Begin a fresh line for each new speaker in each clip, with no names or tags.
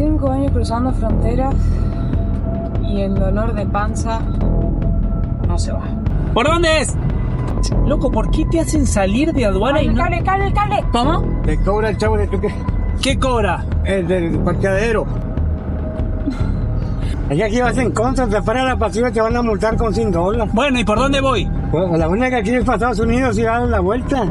5 años cruzando fronteras y el dolor de panza no se va.
¿Por dónde es? Loco, ¿por qué te hacen salir de aduana y no...?
¡El cable!
¿Cómo?
Te cobra el chavo de tu que
¿Qué cobra?
el del parqueadero. Es que aquí vas en contra, te paran la pasiva y te van a multar con $5.
Bueno, ¿y por dónde voy?
Pues la única que aquí es para Estados Unidos y dar la vuelta.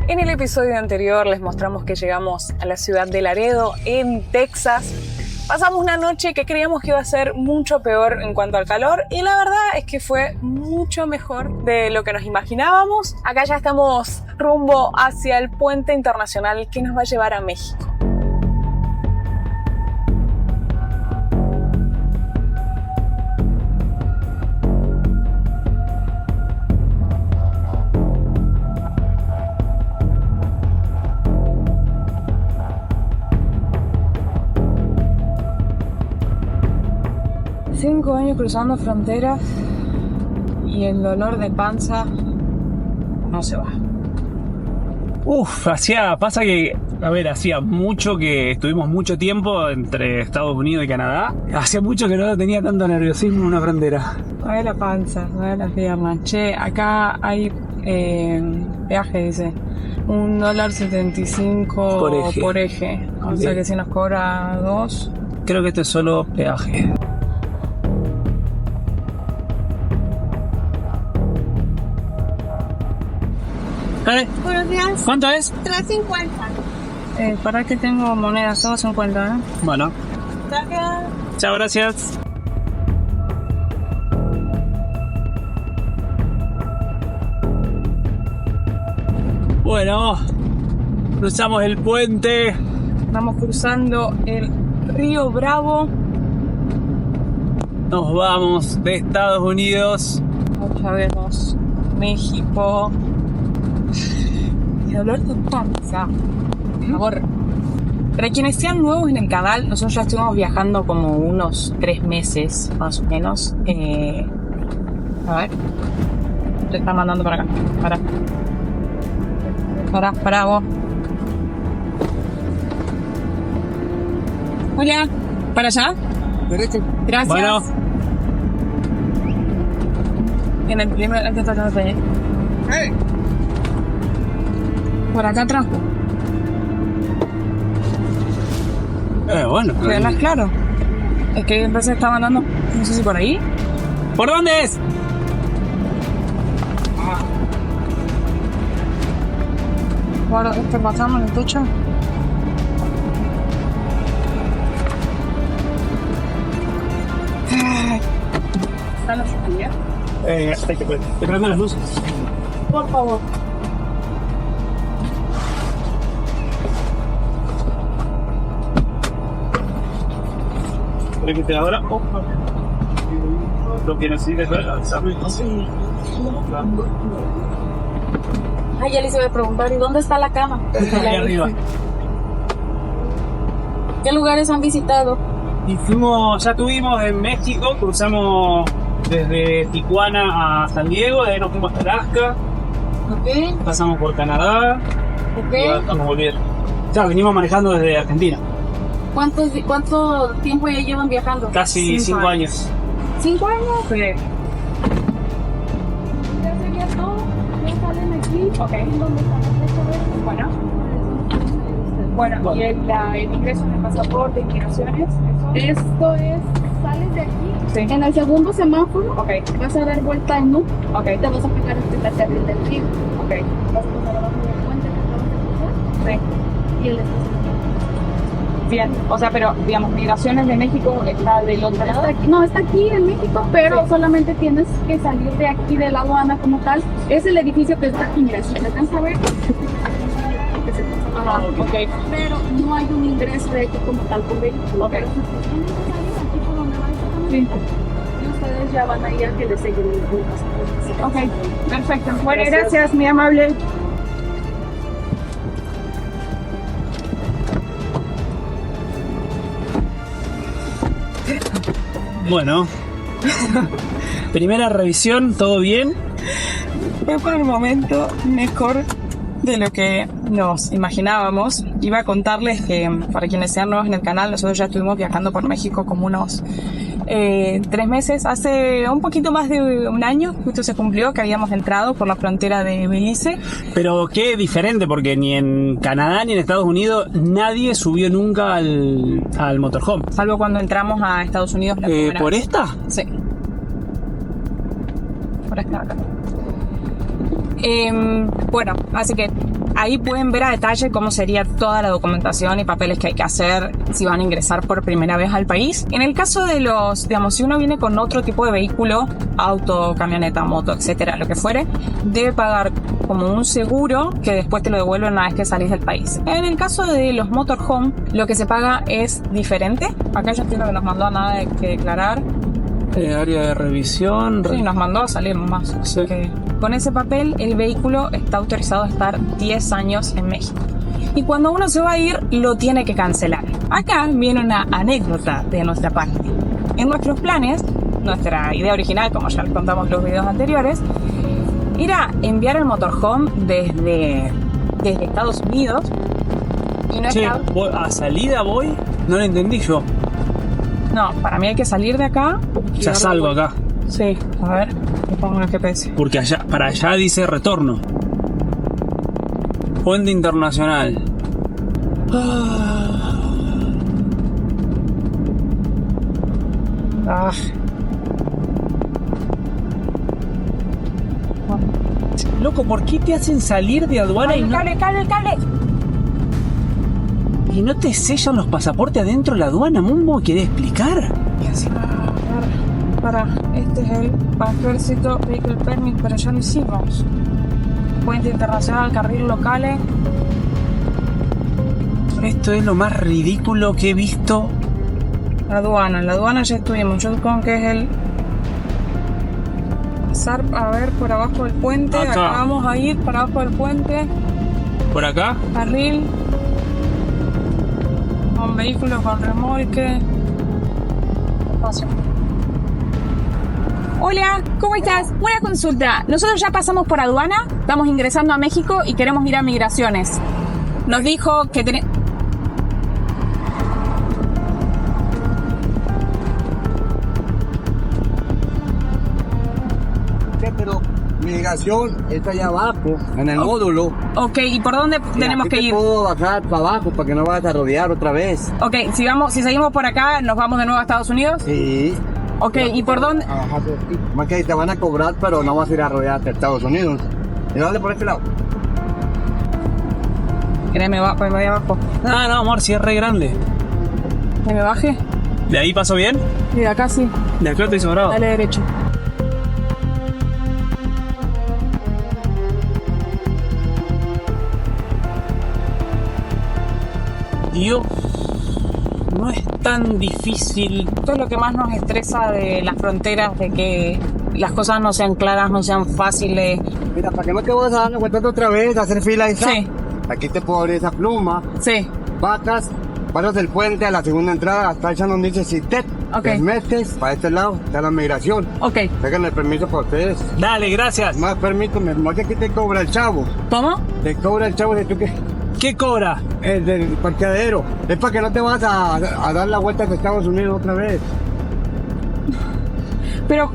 En el episodio anterior les mostramos que llegamos a la ciudad de Laredo, en Texas. Pasamos una noche que creíamos que iba a ser mucho peor en cuanto al calor y la verdad es que fue mucho mejor de lo que nos imaginábamos. Acá ya estamos rumbo hacia el puente internacional que nos va a llevar a México. Cinco años cruzando fronteras y el dolor de panza no se va.
Hacía mucho que estuvimos mucho tiempo entre Estados Unidos y Canadá. Hacía mucho que no tenía tanto nerviosismo en una frontera.
Mueve la panza, mueve las piernas. Che, acá hay peaje, dice. $1.75 por eje. O sea que si nos cobra 2.
Creo que esto es solo peaje.
Buenos días.
¿Cuánto es?
3.50.
Para que tengo monedas, 2.50,
Bueno.
Gracias.
Chao, gracias. Bueno, cruzamos el puente.
Estamos cruzando el río Bravo.
Nos vamos de Estados Unidos.
Ya vemos México. El dolor de panza. Por favor. Para quienes sean nuevos en el canal, nosotros ya estuvimos viajando como unos 3 meses, más o menos. A ver. Te están mandando para acá. Para vos. Hola. ¿Para allá?
Derecho.
Gracias.
Bueno.
En el primer... Este está acá de por acá atrás.
Bueno.
¿Velas claro? Es que entonces estaba andando, no sé si por ahí.
¿Por dónde es?
Bueno, pasamos en el techo. ¿Están las familias?
Te prendo las luces.
Por favor.
¿Crees que te ahora? Lo que necesites ver.
Ay, ya les iba a preguntar, ¿y dónde está la cama?
Ahí arriba.
¿Qué lugares han visitado?
Y ya estuvimos en México, cruzamos desde Tijuana a San Diego, de ahí nos fuimos a Alaska,
Ok,
pasamos por Canadá y ahora
ok.
estamos volviendo. Ya, venimos manejando desde Argentina,
¿Cuánto tiempo ya llevan viajando?
casi 5 años.
5 años. Sí.
Ya sería todo. Ya salen aquí.
Ok.
¿Dónde está la fecha?
Bueno, y el ingreso en el pasaporte, inmigraciones, eso.
Esto es, sales de aquí.
Sí.
En el segundo semáforo.
Ok,
Vas a dar vuelta en U.
ok,
Te vas a pegar este carril del río.
ok.
Vas a pasar abajo del puente que acabas de cruzar.
Sí.
Y el estacionamiento.
Bien, o sea, pero digamos, migraciones de México está del otro lado.
Está aquí, no, está aquí en México, pero solamente tienes que salir de aquí de la aduana como tal. Es el edificio que está aquí, mira, si alcanza a ver.
Ajá, ok.
Pero no hay un ingreso de hecho como tal por vehículo.
Ok.
Pero si ustedes tienen que salir aquí por donde va el
Sí.
y ustedes ya van a ir a que les seguen el pasaporte.
Ok, perfecto. Bueno,
Gracias, muy amable.
Bueno. Primera revisión, ¿todo bien?
Fue por el momento mejor de lo que nos imaginábamos. Iba a contarles que, para quienes sean nuevos en el canal, nosotros ya estuvimos viajando por México como unos 3 meses. Hace un poquito más de un año, justo se cumplió, que habíamos entrado por la frontera de Belice.
Pero qué diferente, porque ni en Canadá ni en Estados Unidos nadie subió nunca al motorhome.
Salvo cuando entramos a Estados Unidos la primera
¿Por
vez.
esta?
Sí. Por esta acá. Bueno, así que ahí pueden ver a detalle cómo sería toda la documentación y papeles que hay que hacer si van a ingresar por primera vez al país. En el caso de digamos, si uno viene con otro tipo de vehículo, auto, camioneta, moto, etcétera, lo que fuere, debe pagar como un seguro que después te lo devuelven una vez que salís del país. En el caso de los motorhome, lo que se paga es diferente. Acá yo entiendo que nos mandó a nada que declarar.
Área de revisión.
Sí, nos mandó a salir nomás.
Sí.
Que con ese papel, el vehículo está autorizado a estar 10 años en México. Y cuando uno se va a ir, lo tiene que cancelar. Acá viene una anécdota de nuestra parte. En nuestros planes, nuestra idea original, como ya les contamos en los videos anteriores, era enviar el motorhome desde Estados Unidos. Y no
Che,
está...
¿a salida voy? No lo entendí yo.
No, para mí hay que salir de acá.
O sea, salgo acá.
Sí, a ver, me pongo en el GPS.
Porque allá, para allá dice retorno. Puente internacional.
Ah.
Loco, ¿por qué te hacen salir de aduana y
¡Cable, cable, cable!
no te sellan los pasaportes adentro de la aduana, Mumbo? ¿Querés explicar?
Para, este es el Ejército Vehicle Permit, pero ya lo hicimos. Puente internacional, carril locales.
Esto es lo más ridículo que he visto.
Aduana, en la aduana ya estuvimos. Yo supongo que es el pasar a ver por abajo del puente.
Acá.
Acá vamos a ir para abajo del puente.
¿Por acá?
Carril. Con vehículos con remolque. Espacio. Hola, ¿cómo estás? Una consulta. Nosotros ya pasamos por aduana, estamos ingresando a México y queremos ir a migraciones. Nos dijo que
Pero migración está allá abajo, en el módulo.
Ok, ¿y por dónde tenemos
Aquí
que
te
ir?
puedo bajar para abajo para que no vayas a rodear otra vez.
Ok, si seguimos por acá, ¿nos vamos de nuevo a Estados Unidos?
Sí.
Ok, ¿y por dónde?
A bajar por aquí. Más que ahí te van a cobrar, pero no vas a ir a rodear hasta Estados Unidos. Y dale por este lado.
¿Querés me voy abajo?
No, amor, si es re grande.
¿Que me baje?
¿De ahí paso bien?
Y de acá sí.
De acá estoy sobrado.
Dale derecho.
Dios, no es tan difícil.
Esto es lo que más nos estresa de las fronteras, de que las cosas no sean claras, no sean fáciles.
Mira, para que no te vayas a dar vuelta otra vez, a hacer fila esa.
Sí.
Aquí te puedo abrir esa pluma.
Sí.
Bajas, pasas el puente a la segunda entrada, hasta allá donde dice CITET.
Ok.
Te metes, para este lado, está la migración.
Ok.
Sacan el permiso para ustedes.
Dale, gracias.
Más permiso, más que aquí te cobra el chavo.
¿Cómo?
Te cobra el chavo de tú que
¿Qué cobra?
el del parqueadero. Es para que no te vas a dar la vuelta a Estados Unidos otra vez.
Pero,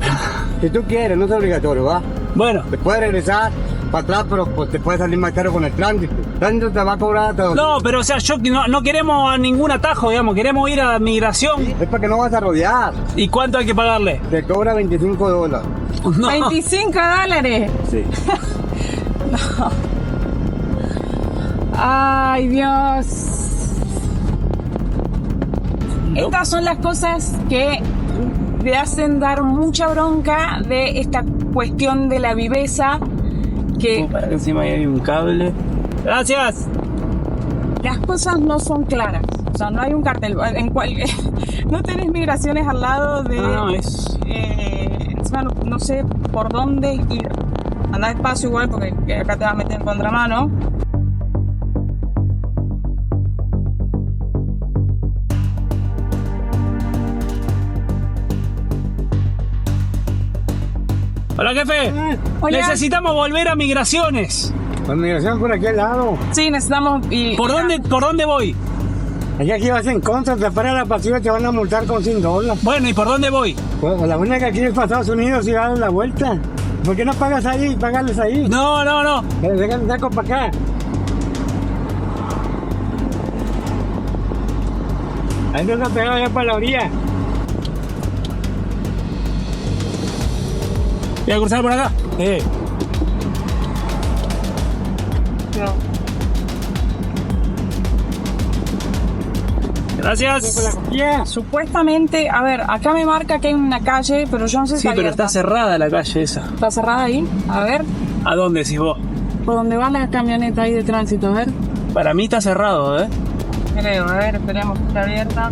Si tú quieres, no es obligatorio, ¿va?
Bueno,
Te puedes regresar para atrás, pero pues te puede salir más caro con el tránsito. El tránsito te va a cobrar todo.
no, pero o sea, yo no queremos ningún atajo, digamos, queremos ir a migración.
Es para que no vas a rodear.
¿Y cuánto hay que pagarle?
Te cobra $25.
No.
$25.
Sí.
Ay, Dios. Estas son las cosas que te hacen dar mucha bronca de esta cuestión de la viveza, que
Para que encima ahí hay un cable. Gracias.
las cosas no son claras. O sea, no hay un cartel. No tenés migraciones al lado de...
No, es...
encima no sé por dónde ir. Andá despacio igual porque acá te vas a meter en contramano.
Hola, jefe.
Hola.
Necesitamos volver a Migraciones.
Pues migración por aquí al lado.
Sí, necesitamos ir.
¿Por dónde voy?
Aquí vas en contra, te paras la pasiva, te van a multar con $100.
Bueno, ¿y por dónde voy?
Pues la única que aquí es para Estados Unidos y vas a dar la vuelta. ¿Por qué no pagas ahí? Págales ahí.
No.
Déjame saco para acá. Ahí no se ha pegado ya para la orilla.
Voy a cruzar por acá. Gracias.
Ya.
Supuestamente, a ver, acá me marca que hay una calle, pero yo no sé si
Sí,
está
pero
abierta.
está cerrada la calle esa.
¿Está cerrada ahí? A ver,
¿A dónde decís vos?
¿por dónde va la camioneta ahí de tránsito? A ver.
Para mí está cerrado, ¿eh?
Creo, a ver, esperemos que esté abierta.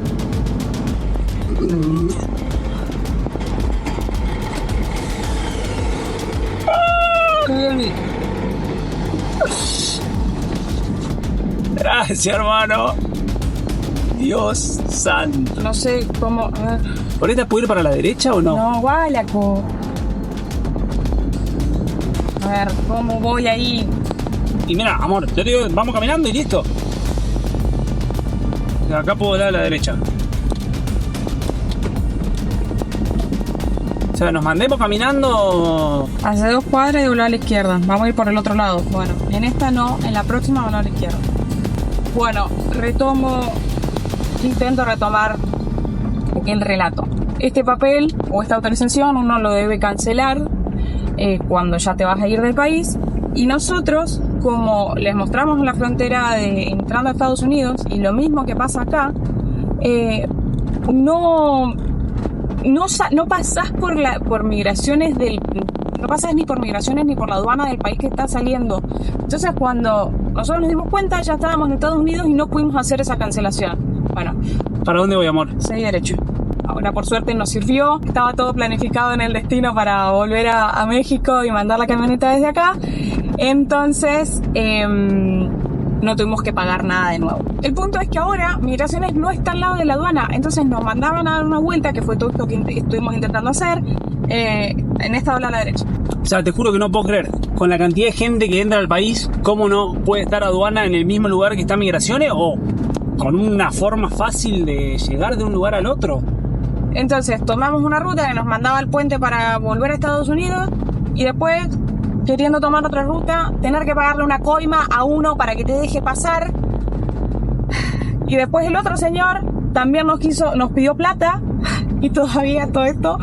Gracias, hermano. Dios santo.
No sé cómo. A ver.
¿Ahorita puedo ir para la derecha o no?
No, Gualaco. A ver, ¿cómo voy ahí?
Y mira, amor, yo te digo, vamos caminando y listo. Acá puedo dar a la derecha. O sea, nos mandemos caminando.
Hace 2 cuadras y doblar a la izquierda. Vamos a ir por el otro lado. Bueno, en esta no, en la próxima vamos a la izquierda. Bueno, intento retomar el relato. Este papel o esta autorización uno lo debe cancelar cuando ya te vas a ir del país. Y nosotros, como les mostramos en la frontera de entrando a Estados Unidos, y lo mismo que pasa acá, no pasás por migraciones no pasás ni por migraciones ni por la aduana del país que estás saliendo. Entonces, cuando nosotros nos dimos cuenta, ya estábamos en Estados Unidos y no pudimos hacer esa cancelación. Bueno,
¿Para dónde voy, amor?
seguí derecho. Ahora, por suerte, nos sirvió. Estaba todo planificado en el destino para volver a México y mandar la camioneta desde acá. Entonces, no tuvimos que pagar nada de nuevo. El punto es que ahora Migraciones no está al lado de la aduana, entonces nos mandaban a dar una vuelta, que fue todo esto que estuvimos intentando hacer, en esta ola a la derecha.
O sea, te juro que no puedo creer. Con la cantidad de gente que entra al país, ¿cómo no puede estar aduana en el mismo lugar que está Migraciones? ¿O con una forma fácil de llegar de un lugar al otro?
Entonces tomamos una ruta que nos mandaba al puente para volver a Estados Unidos y después, queriendo tomar otra ruta, tener que pagarle una coima a uno para que te deje pasar. Y después el otro señor también nos pidió plata y todavía todo esto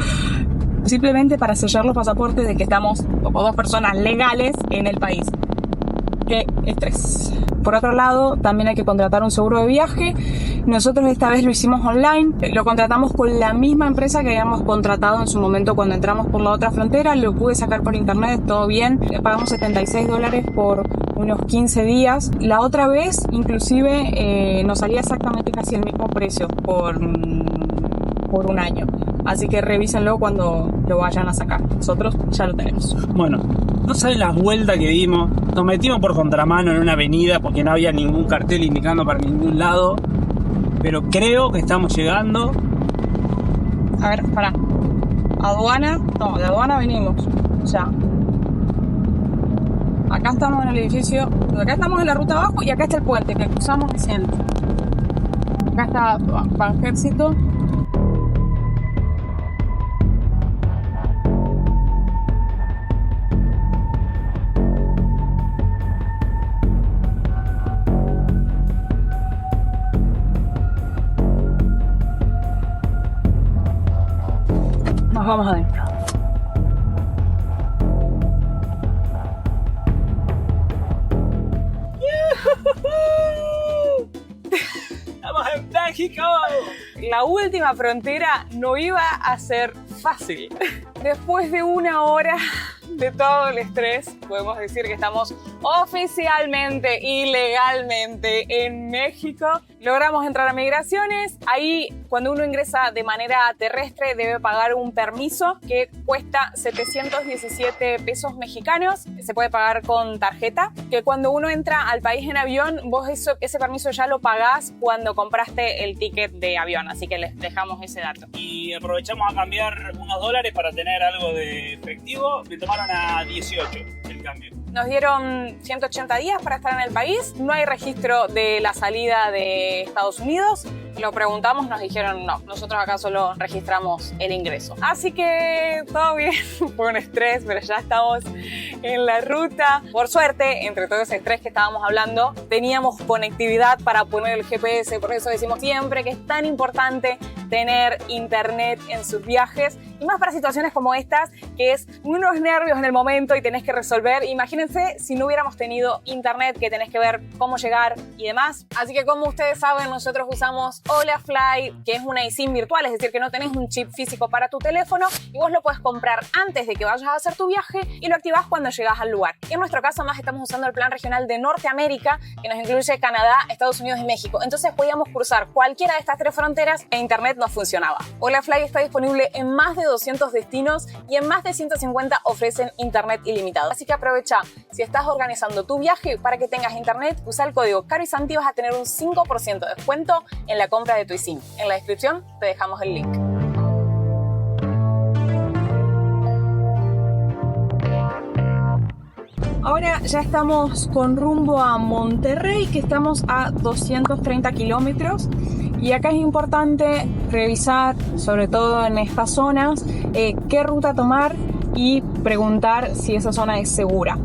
simplemente para sellar los pasaportes de que estamos como 2 personas legales en el país. Qué estrés. Por otro lado, también hay que contratar un seguro de viaje. Nosotros esta vez lo hicimos online. Lo contratamos con la misma empresa que habíamos contratado en su momento cuando entramos por la otra frontera. Lo pude sacar por internet, todo bien. Le pagamos $76 por unos 15 días. La otra vez, inclusive, nos salía exactamente casi el mismo precio por un año. Así que revísenlo cuando lo vayan a sacar. Nosotros ya lo tenemos.
Bueno, no saben la vuelta que dimos. Nos metimos por contramano en una avenida porque no había ningún cartel indicando para ningún lado. Pero creo que estamos llegando.
A ver, pará. Aduana. No, de aduana venimos. Ya. Acá estamos en el edificio. Acá estamos en la ruta abajo y acá está el puente que cruzamos recién. Acá está Banjército. Nos vamos adentro.
¡Estamos en México!
La última frontera no iba a ser fácil. Después de 1 hora de todo el estrés, podemos decir que estamos oficialmente y legalmente en México. Logramos entrar a migraciones. Ahí, cuando uno ingresa de manera terrestre, debe pagar un permiso que cuesta 717 pesos mexicanos. Se puede pagar con tarjeta. Que cuando uno entra al país en avión, vos ese permiso ya lo pagás cuando compraste el ticket de avión. Así que les dejamos ese dato.
Y aprovechamos a cambiar unos dólares para tener algo de efectivo. Me tomaron a 18 el cambio.
Nos dieron 180 días para estar en el país. No hay registro de la salida de Estados Unidos. Lo preguntamos, nos dijeron no, nosotros acá solo registramos el ingreso. Así que todo bien, fue un estrés, pero ya estamos en la ruta. Por suerte, entre todo ese estrés que estábamos hablando, teníamos conectividad para poner el GPS. Por eso decimos siempre que es tan importante tener internet en sus viajes. Y más para situaciones como estas, que es unos nervios en el momento y tenés que resolver. Imagínense si no hubiéramos tenido internet, que tenés que ver cómo llegar y demás. Así que como ustedes saben, nosotros usamos Holafly, que es una eSIM virtual, es decir, que no tenés un chip físico para tu teléfono y vos lo puedes comprar antes de que vayas a hacer tu viaje y lo activás cuando llegás al lugar. En nuestro caso, más estamos usando el plan regional de Norteamérica, que nos incluye Canadá, Estados Unidos y México. Entonces podíamos cruzar cualquiera de estas 3 fronteras e internet no funcionaba. Holafly está disponible en más de 200 destinos y en más de 150 ofrecen internet ilimitado. Así que aprovecha, si estás organizando tu viaje para que tengas internet, usa el código CAROYSANTI y vas a tener un 5% de descuento en la compra de tu eSIM. En la descripción te dejamos el link. Ahora ya estamos con rumbo a Monterrey, que estamos a 230 kilómetros. Y acá es importante revisar, sobre todo en estas zonas, qué ruta tomar y preguntar si esa zona es segura.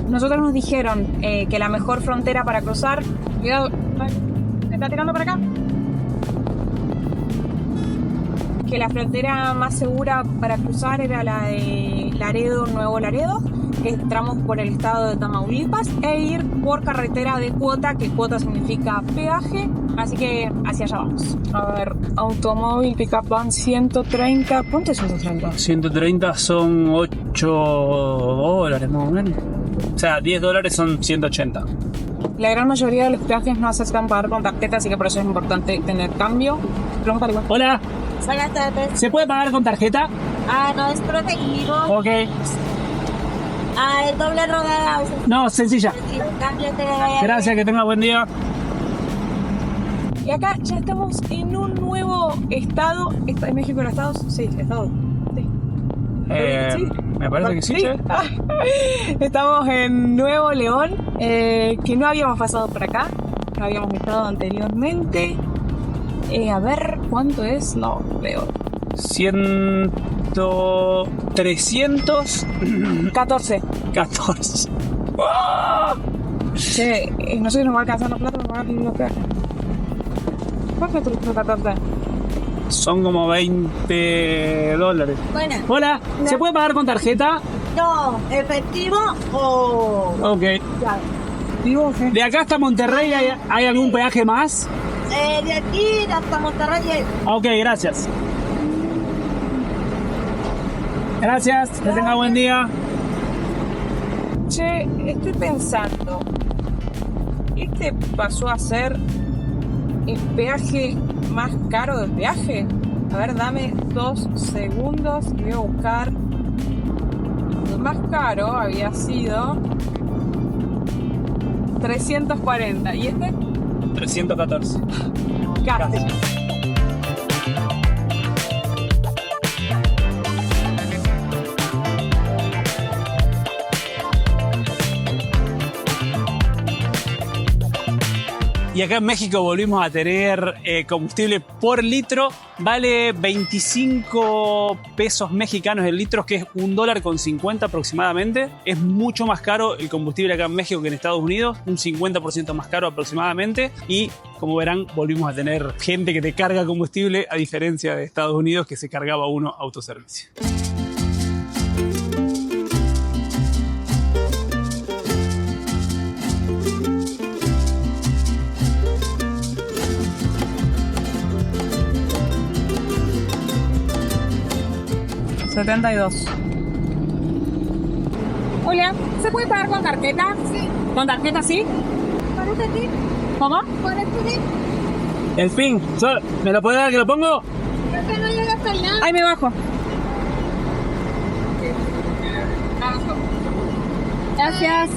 Nosotros nos dijeron que la mejor frontera para cruzar... Cuidado, ¿me está tirando para acá? Que la frontera más segura para cruzar era la de Laredo, Nuevo Laredo, que entramos por el estado de Tamaulipas, e ir por carretera de cuota, que cuota significa peaje, así que hacia allá vamos. A ver, automóvil, pick-up van 130, ¿cuánto es 130?
130 son 8 dólares más o menos. O sea, 10 dólares son 180.
La gran mayoría de los peajes no aceptan pagar con tarjeta, así que por eso es importante tener cambio. Pregunta igual.
Hola,
Buenas tardes.
¿se puede pagar con tarjeta?
No es protegido.
Ok.
Es doble rodada.
No, sencilla. Gracias, que tenga buen día.
Y acá ya estamos en un nuevo estado. ¿En México los estados? Sí, estado. Sí. ¿Sí?
Me parece que sí,
sí. Estamos en Nuevo León, que no habíamos pasado por acá, no habíamos estado anteriormente. A ver, ¿cuánto es? No, León. 314. Che, no sé si nos va a alcanzar la plata para pagar los peajes. ¿Cuánto es 314?
Son como 20 dólares.
Buenas.
Hola, ¿se puede pagar con tarjeta?
No, efectivo o...
Ok.
Ya.
¿De acá hasta Monterrey hay algún peaje más?
De aquí hasta Monterrey.
Ok, gracias. Gracias, que tenga buen día.
Che, estoy pensando, ¿este pasó a ser el peaje más caro del viaje? A ver, dame 2 segundos y voy a buscar. El más caro había sido 340. ¿Y este?
314.
Casi.
Y acá en México volvimos a tener combustible por litro. Vale 25 pesos mexicanos el litro, que es $1.50 aproximadamente. Es mucho más caro el combustible acá en México que en Estados Unidos, un 50% más caro aproximadamente. Y como verán, volvimos a tener gente que te carga combustible, a diferencia de Estados Unidos, que se cargaba uno autoservicio.
$72. Hola, ¿se puede pagar con tarjeta? Sí. ¿Con tarjeta sí?
¿Parece aquí?
¿Cómo?
¿Parece aquí?
El PIN, ¿me lo puede dar que lo pongo?
Es que no llega hasta allá.
Ahí me bajo. Gracias.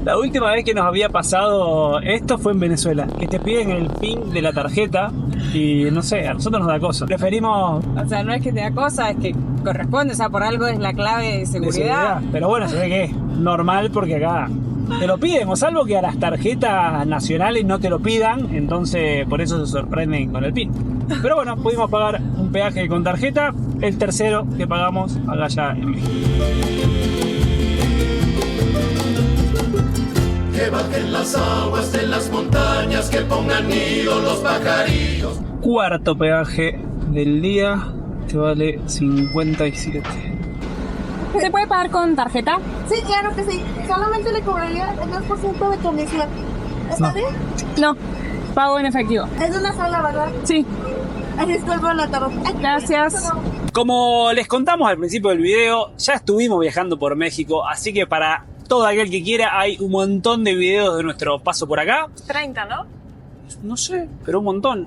La última vez que nos había pasado esto fue en Venezuela, que te piden el PIN de la tarjeta y no sé, a nosotros nos da cosa. Preferimos
O sea, no es que te da cosa, es que corresponde, o sea, por algo es la clave de
de
seguridad.
seguridad. Pero bueno, se ve que es normal porque acá te lo piden, o salvo que a las tarjetas nacionales no te lo pidan, entonces por eso se sorprenden con el PIN. Pero bueno, pudimos pagar un peaje con tarjeta, el tercero que pagamos acá ya en México.
Que bajen las aguas de las montañas, que pongan nido los pajarillos.
Cuarto peaje del día, que vale 57.
¿Se puede pagar con tarjeta?
Sí, claro que sí. Solamente le cobraría el 2% de comisión. ¿Está bien?
No, pago en efectivo.
Es una sola, ¿verdad?
Sí,
Ahí está la tarjeta.
gracias.
Como les contamos al principio del video, ya estuvimos viajando por México, así que para todo aquel que quiera hay un montón de videos de nuestro paso por acá.
30, ¿no?
No sé, pero un montón.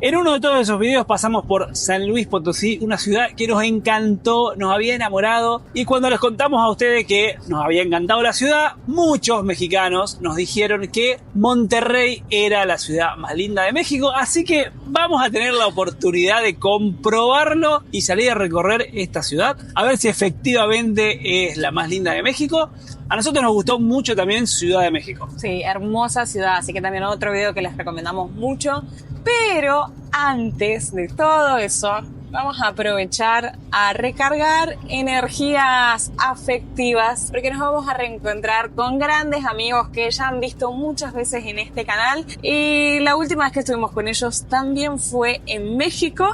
En uno de todos esos videos pasamos por San Luis Potosí, una ciudad que nos encantó, nos había enamorado. Y cuando les contamos a ustedes que nos había encantado la ciudad, muchos mexicanos nos dijeron que Monterrey era la ciudad más linda de México. Así que vamos a tener la oportunidad de comprobarlo y salir a recorrer esta ciudad, a ver si efectivamente es la más linda de México. A nosotros nos gustó mucho también Ciudad de México.
Sí, hermosa ciudad, así que también otro video que les recomendamos mucho. Pero antes de todo eso, vamos a aprovechar a recargar energías afectivas, porque nos vamos a reencontrar con grandes amigos que ya han visto muchas veces en este canal, y la última vez que estuvimos con ellos también fue en México,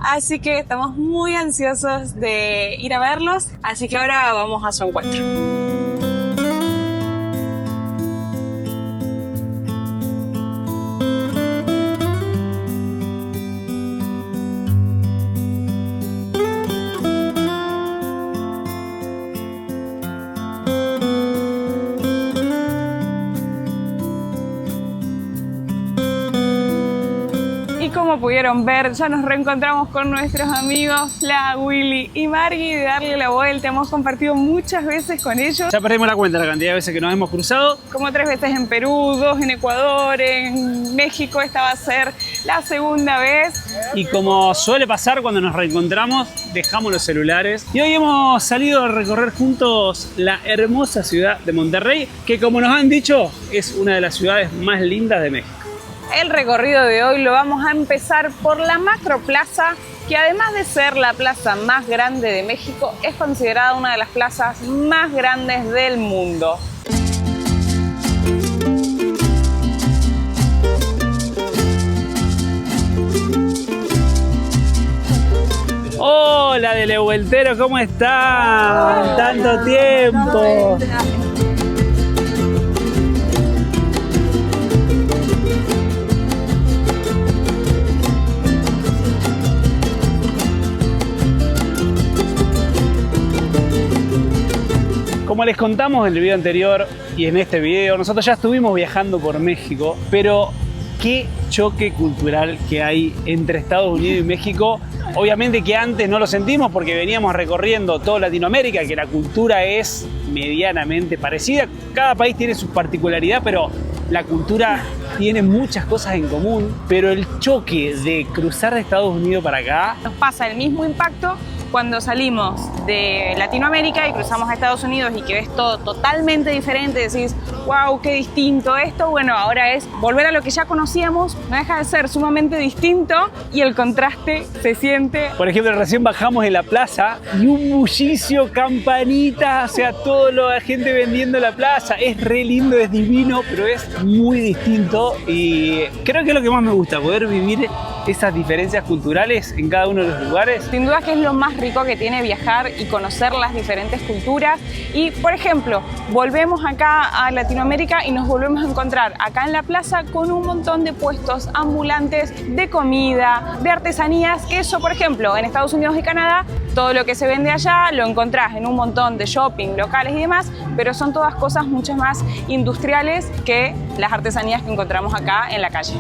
así que estamos muy ansiosos de ir a verlos, así que ahora vamos a su encuentro. Y como pudieron ver, ya nos reencontramos con nuestros amigos, la Willy y Margui, de darle la vuelta. Hemos compartido muchas veces con ellos,
Ya perdimos la cuenta de la cantidad de veces que nos hemos cruzado.
como 3 veces en Perú, 2 en Ecuador, en México. Esta va a ser la segunda vez.
Y como suele pasar cuando nos reencontramos, dejamos los celulares. Y hoy hemos salido a recorrer juntos la hermosa ciudad de Monterrey, que como nos han dicho, es una de las ciudades más lindas de México.
El recorrido de hoy lo vamos a empezar por la Macroplaza, que además de ser la plaza más grande de México, es considerada una de las plazas más grandes del mundo.
Hola, Delevueltero, ¿cómo están? Tanto tiempo. Como les contamos en el video anterior y en este video, nosotros ya estuvimos viajando por México, pero qué choque cultural que hay entre Estados Unidos y México. Obviamente que antes no lo sentimos porque veníamos recorriendo toda Latinoamérica, que la cultura es medianamente parecida. Cada país tiene su particularidad, pero la cultura tiene muchas cosas en común. Pero el choque de cruzar de Estados Unidos para acá,
Nos pasa el mismo impacto cuando salimos de Latinoamérica y cruzamos a Estados Unidos y que ves todo totalmente diferente, decís, wow, qué distinto esto. Bueno, ahora es volver a lo que ya conocíamos, no deja de ser sumamente distinto y el contraste se siente.
por ejemplo, recién bajamos en la plaza y un bullicio, campanitas, o sea, toda la gente vendiendo en la plaza. Es re lindo, es divino, pero es muy distinto y creo que es lo que más me gusta, poder vivir esas diferencias culturales en cada uno de los lugares?
Sin duda que es lo más rico que tiene viajar y conocer las diferentes culturas. Y, por ejemplo, volvemos acá a Latinoamérica y nos volvemos a encontrar acá en la plaza con un montón de puestos ambulantes de comida, de artesanías, que eso, por ejemplo, en Estados Unidos y Canadá, todo lo que se vende allá lo encontrás en un montón de shopping, locales y demás, pero son todas cosas mucho más industriales que las artesanías que encontramos acá en la calle.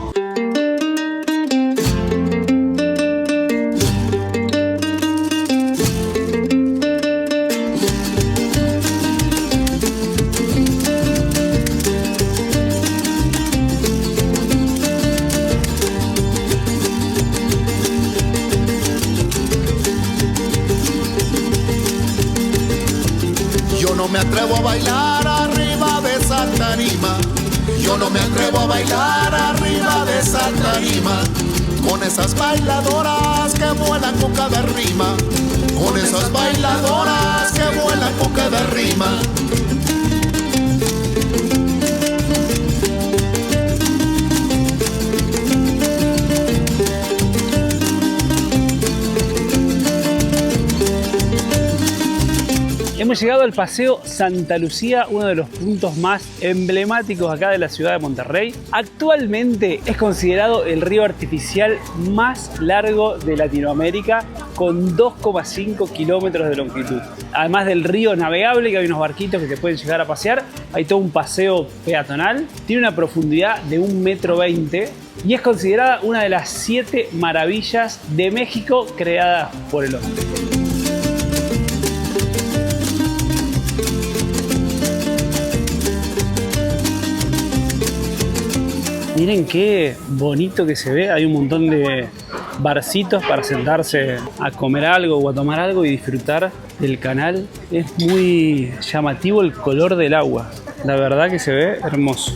Yo no me atrevo a bailar arriba de esa tarima. Yo no me atrevo a bailar arriba de esa tarima. Con esas bailadoras que vuelan con cada rima. Con esas bailadoras que vuelan con cada rima.
Hemos llegado al Paseo Santa Lucía, uno de los puntos más emblemáticos acá de la ciudad de Monterrey. Actualmente es considerado el río artificial más largo de Latinoamérica, con 2,5 kilómetros de longitud. Además del río navegable, que hay unos barquitos que te pueden llegar a pasear, hay todo un paseo peatonal. Tiene una profundidad de 1,20 m y es considerada una de las 7 maravillas de México creadas por el hombre. Miren qué bonito que se ve, hay un montón de barcitos para sentarse a comer algo o a tomar algo y disfrutar del canal. Es muy llamativo el color del agua, la verdad que se ve hermoso.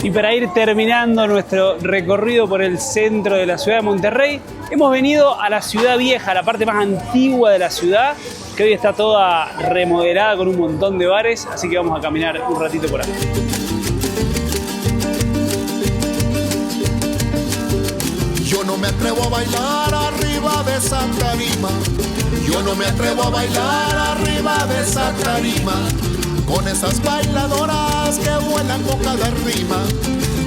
Y para ir terminando nuestro recorrido por el centro de la ciudad de Monterrey, hemos venido a la ciudad vieja, la parte más antigua de la ciudad, que hoy está toda remodelada con un montón de bares, así que vamos a caminar un ratito por ahí.
Yo no me atrevo a bailar arriba de esa tarima. Yo no me atrevo a bailar arriba de esa tarima. Con esas bailadoras que vuelan con cada rima.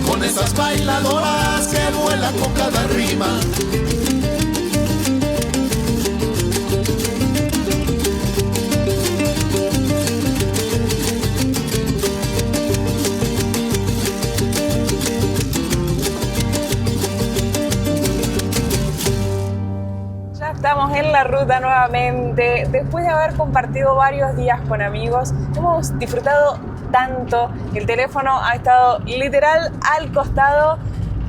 Con esas bailadoras que vuelan con cada rima.
Estamos en la ruta nuevamente. Después de haber compartido varios días con amigos, hemos disfrutado tanto. El teléfono ha estado literal al costado.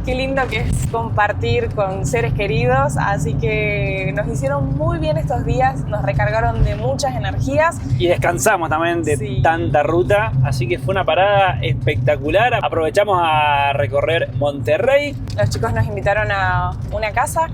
Qué lindo que es compartir con seres queridos, así que nos hicieron muy bien estos días, nos recargaron de muchas energías.
Y descansamos también de tanta ruta, así que fue una parada espectacular. Aprovechamos a recorrer Monterrey.
Los chicos nos invitaron a una casa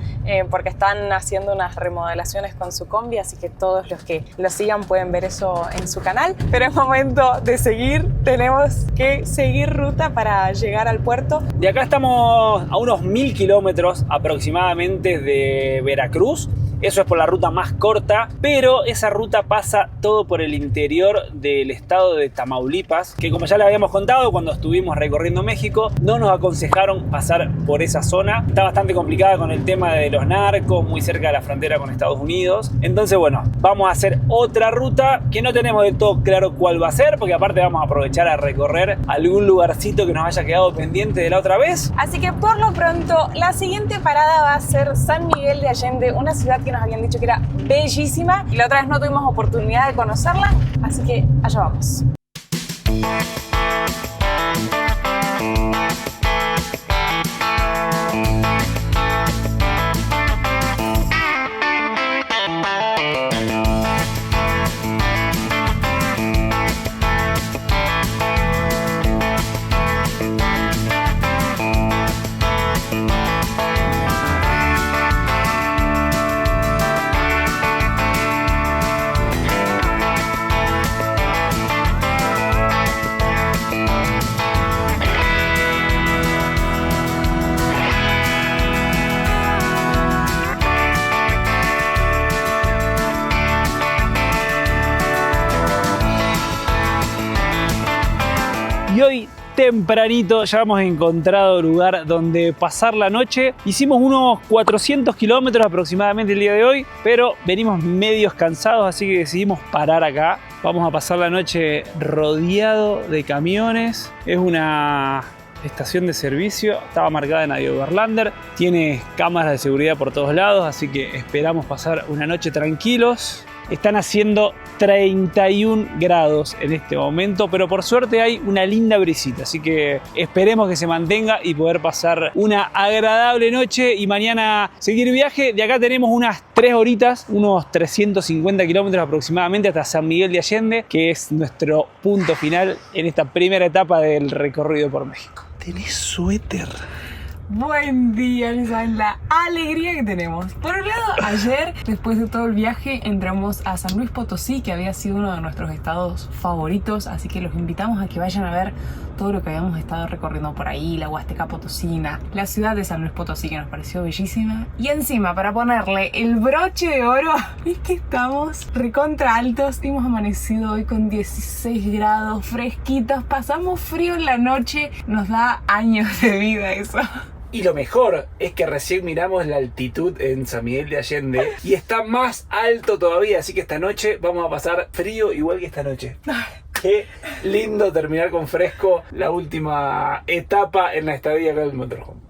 porque están haciendo unas remodelaciones con su combi, así que todos los que lo sigan pueden ver eso en su canal. Pero es momento de seguir, tenemos que seguir ruta para llegar al puerto.
De acá estamos a unos 1000 kilómetros aproximadamente de Veracruz. Eso es por la ruta más corta, pero esa ruta pasa todo por el interior del estado de Tamaulipas, que como ya les habíamos contado cuando estuvimos recorriendo México, no nos aconsejaron pasar por esa zona. Está bastante complicada con el tema de los narcos, muy cerca de la frontera con Estados Unidos. Entonces, bueno, vamos a hacer otra ruta que no tenemos del todo claro cuál va a ser, porque aparte vamos a aprovechar a recorrer algún lugarcito que nos haya quedado pendiente de la otra vez.
Así que por lo pronto, la siguiente parada va a ser San Miguel de Allende, una ciudad que nos habían dicho que era bellísima y la otra vez no tuvimos oportunidad de conocerla, así que allá vamos.
tempranito ya hemos encontrado lugar donde pasar la noche. Hicimos unos 400 kilómetros aproximadamente el día de hoy, pero venimos medios cansados, así que decidimos parar acá. Vamos a pasar la noche rodeado de camiones. Es una estación de servicio, estaba marcada en Adio Overlander, tiene cámaras de seguridad por todos lados, así que esperamos pasar una noche tranquilos. Están haciendo 31 grados en este momento, pero por suerte hay una linda brisita, así que esperemos que se mantenga y poder pasar una agradable noche y mañana seguir viaje. De acá tenemos unas 3 horitas, unos 350 kilómetros aproximadamente hasta San Miguel de Allende, que es nuestro punto final en esta primera etapa del recorrido por México. ¿Tenés suéter?
Buen día, no saben la alegría que tenemos. Por un lado, ayer, después de todo el viaje, entramos a San Luis Potosí, que había sido uno de nuestros estados favoritos, así que los invitamos a que vayan a ver todo lo que habíamos estado recorriendo por ahí, la Huasteca Potosina, la ciudad de San Luis Potosí, que nos pareció bellísima. Y encima, para ponerle el broche de oro, es que estamos recontra altos. Hemos amanecido hoy con 16 grados, fresquitos, pasamos frío en la noche, nos da años de vida eso.
Y lo mejor es que recién miramos la altitud en San Miguel de Allende y está más alto todavía, así que esta noche vamos a pasar frío igual que esta noche. Qué lindo terminar con fresco la última etapa en la estadía acá del motorhome.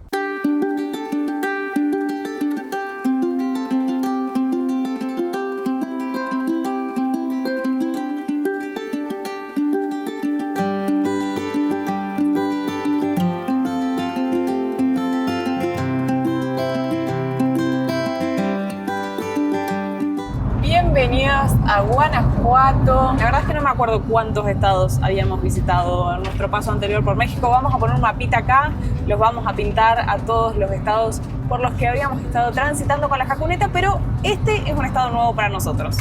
Bienvenidos a Guanajuato. La verdad es que no me acuerdo cuántos estados habíamos visitado en nuestro paso anterior por México. Vamos a poner un mapita acá, los vamos a pintar a todos los estados por los que habíamos estado transitando con la Jacuneta, pero este es un estado nuevo para nosotros.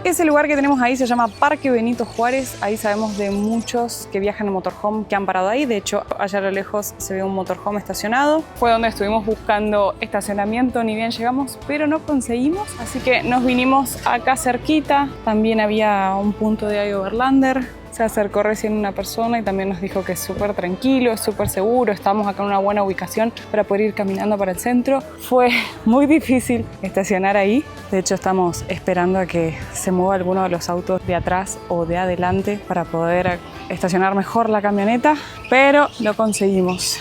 Ese lugar que tenemos ahí se llama Parque Benito Juárez. Ahí sabemos de muchos que viajan en motorhome que han parado ahí. De hecho, allá a lo lejos se ve un motorhome estacionado. Fue donde estuvimos buscando estacionamiento, ni bien llegamos, pero no conseguimos. Así que nos vinimos acá cerquita. También había un punto de Adio Overlander. Se acercó recién una persona y también nos dijo que es súper tranquilo, es súper seguro. Estamos acá en una buena ubicación para poder ir caminando para el centro. Fue muy difícil estacionar ahí. De hecho, estamos esperando a que se mueva alguno de los autos de atrás o de adelante para poder estacionar mejor la camioneta, pero lo conseguimos.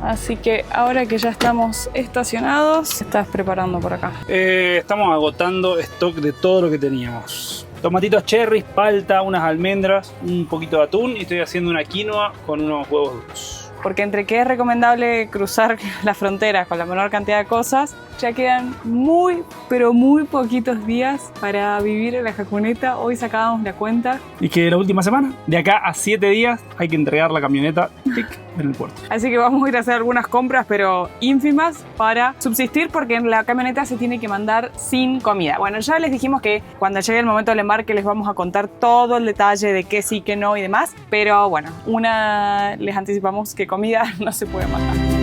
Así que ahora que ya estamos estacionados, ¿qué estás preparando por acá?
Estamos agotando stock de todo lo que teníamos. Tomatitos cherries, palta, unas almendras, un poquito de atún y estoy haciendo una quinoa con unos huevos duros.
Porque entre que es recomendable cruzar las fronteras con la menor cantidad de cosas, ya quedan muy, pero muy poquitos días para vivir en la Jacuneta. Hoy sacábamos la cuenta.
Y que la última semana, de acá a 7 días, hay que entregar la camioneta en el puerto.
Así que vamos a ir a hacer algunas compras, pero ínfimas, para subsistir, porque en la camioneta se tiene que mandar sin comida. Bueno, ya les dijimos que cuando llegue el momento del embarque les vamos a contar todo el detalle de qué sí, qué no y demás. Pero bueno, les anticipamos que comida no se puede mandar.